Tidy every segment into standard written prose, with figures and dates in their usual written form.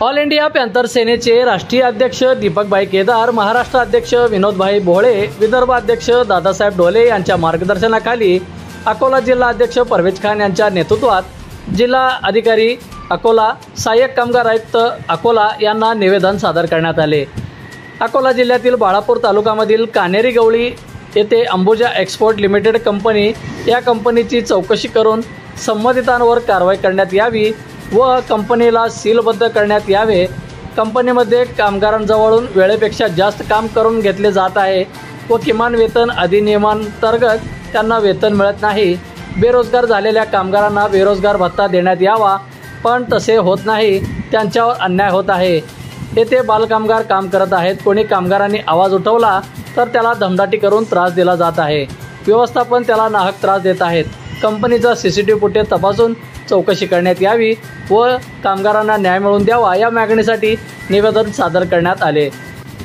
All India panther सेनेचे राष्ट्रीय अध्यक्ष दीपकभाई केदार, महाराष्ट्र अध्यक्ष विनोदभाई भोळे, विदर्भ अध्यक्ष दादासाहेब ढोले यांच्या मार्गदर्शनाखाली अकोला जिल्हा अध्यक्ष परवेज खान यांच्या नेतृत्वात जिल्हा अधिकारी अकोला, सहाय्यक कामगार आयुक्त अकोला यांना निवेदन सादर करण्यात आले। अकोला जिल्ह्यातील बाळापूर तालुक्यामधील कानेरी गवळी येथे अंबुजा एक्सपोर्ट लिमिटेड कंपनी या कंपनीची चौकशी करून संबंधितांवर कारवाई करण्यात यावी व कंपनीला सीलबद्ध करण्यात यावे। कंपनीमध्ये कामगारांजवळून वेळेपेक्षा जास्त काम करून घेतले जात आहे व किमान वेतन अधिनियमांतर्गत त्यांना वेतन मिळत नाही। बेरोजगार झालेल्या कामगारांना बेरोजगार भत्ता देण्यात यावा, पण तसे होत नाही, त्यांच्यावर अन्याय होत आहे। येथे बालकामगार काम करत आहेत, कोणी कामगारांनी आवाज उठवला तर त्याला दमदाटी करून त्रास दिला जात आहे। व्यवस्थापन त्याला नाहक त्रास देत आहेत। कंपनीचा CCTV फुटेज तपासून चौकशी करण्यात यावी व कामगारांना न्याय मिळवून द्यावा या मागणीसाठी निवेदन सादर करण्यात आले।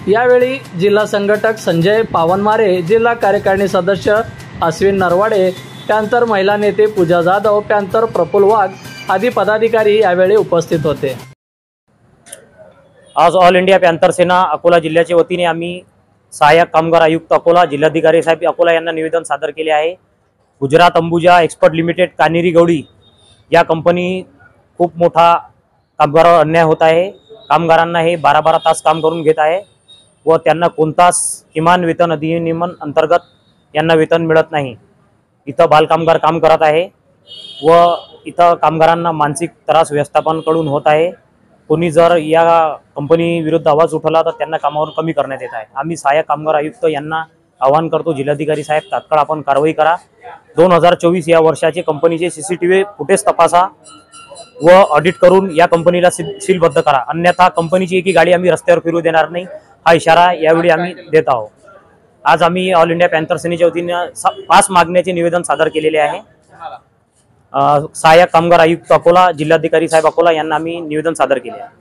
यावेळी जिल्हा संघटक संजय पावनमारे, जिल्हा कार्यकारिणी सदस्य अश्विन नरवाडे, पॅन्थर महिला नेते पूजा जाधव, पॅन्थर प्रफुल्ल वाघ आदी पदाधिकारी यावेळी उपस्थित होते। आज ऑल इंडिया पॅन्थर सेना अकोला जिल्ह्याच्या वतीने आम्ही सहाय्यक कामगार आयुक्त अकोला, जिल्हाधिकारी साहेब अकोला यांना निवेदन सादर केले आहे। गुजरात अंबुजा एक्सपोर्ट लिमिटेड कानेरी गवळी या कंपनी खूप मोठा कामगारावर अन्याय होत आहे। कामगारांना हे 12-12 तास काम करून घेत आहे व त्यांना कोणताच किमान वेतन अधिनियम अंतर्गत यांना वेतन मिळत नाही। इथं बालकामगार काम करत आहे व इथं कामगारांना मानसिक त्रास व्यवस्थापनाकडून होत आहे। कोणी जर या कंपनी विरुद्ध आवाज उठवला तर त्यांना कामावरून कमी करण्यात येत आहे। आम्ही सहाय्यक कामगार आयुक्त यांना आवाहन करतो, जिल्हाधिकारी साहेब तात्काळ आपण कारवाई करा। 2024 या वर्षाचे कंपनीचे CCTV फुटेज तपासा व ऑडिट करून या कंपनीला सीलबद्ध करा, अन्यथा कंपनीची एकी गाडी आम्ही रस्त्यावर फिरू देणार नाही, हा इशारा यावेळी आम्ही देत आहोत। आज आम्ही ऑल इंडिया पॅन्थर सेनेच्या वतीने 5 मागण्याचे निवेदन सादर केलेले आहे। सहाय्यक कामगार आयुक्त अकोला, जिल्हाधिकारी साहेब अकोला यांना आम्ही निवेदन सादर केले आहे।